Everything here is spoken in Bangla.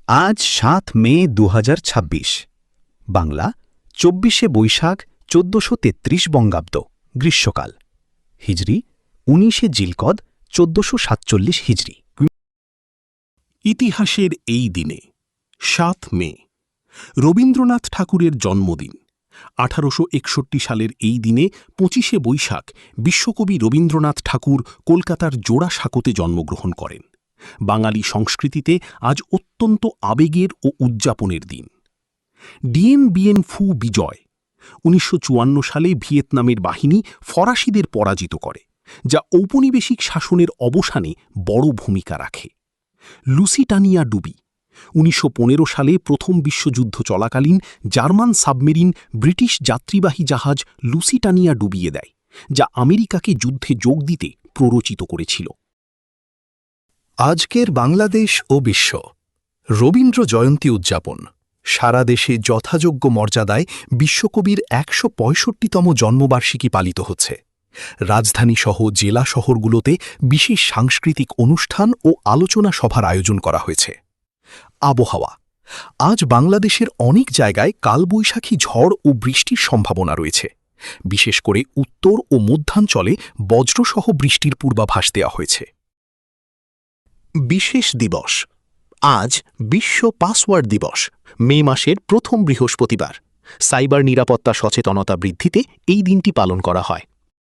আজ ৭ মে ২০২৬, বাংলা ২৪শে বৈশাখ ১৪৩৩ বঙ্গাব্দ, গ্রীষ্মকাল, হিজরি ১৯শে জিলকদ ১৪৪৭ হিজরি। ইতিহাসের এই দিনে ৭ মে রবীন্দ্রনাথ ঠাকুরের জন্মদিন। ১৮৬১ সালের এই দিনে ২৫শে বৈশাখ বিশ্বকবি রবীন্দ্রনাথ ঠাকুর কলকাতার জোড়াসাঁকোতে জন্মগ্রহণ করেন। বাঙালি সংস্কৃতিতে আজ অত্যন্ত আবেগের ও উদযাপনের দিন। ডিয়েন বিয়েন ফু বিজয় ১৯৫৪ সালে ভিয়েতনামের বাহিনী ফরাসিদের পরাজিত করে, যা ঔপনিবেশিক শাসনের অবসানে বড় ভূমিকা রাখে। লুসিটানিয়া ডুবি ১৯১৫ সালে প্রথম বিশ্বযুদ্ধ চলাকালীন জার্মান সাবমেরিন ব্রিটিশ যাত্রীবাহী জাহাজ লুসিটানিয়া ডুবিয়ে দেয়, যা আমেরিকাকে যুদ্ধে যোগ দিতে প্ররোচিত করেছিল। আজকের বাংলাদেশ ও বিশ্ব রবীন্দ্র জয়ন্তী উদযাপন। সারা দেশে যথাযোগ্য মর্যাদায় বিশ্বকবির ১৬৫তম জন্মবার্ষিকী পালিত হচ্ছে। রাজধানীসহ জেলা শহরগুলোতে বিশেষ সাংস্কৃতিক অনুষ্ঠান ও আলোচনা সভার আয়োজন করা হয়েছে। আবহাওয়া। আজ বাংলাদেশের অনেক জায়গায় কালবৈশাখী ঝড় ও বৃষ্টির সম্ভাবনা রয়েছে। বিশেষ করে উত্তর ও মধ্যাঞ্চলে বজ্রসহ বৃষ্টির পূর্বাভাস দেওয়া হয়েছে। বিশেষ দিবস। আজ বিশ্ব পাসওয়ার্ড দিবস, মে মাসের প্রথম বৃহস্পতিবার। সাইবার নিরাপত্তা সচেতনতা বৃদ্ধিতে এই দিনটি পালন করা হয়।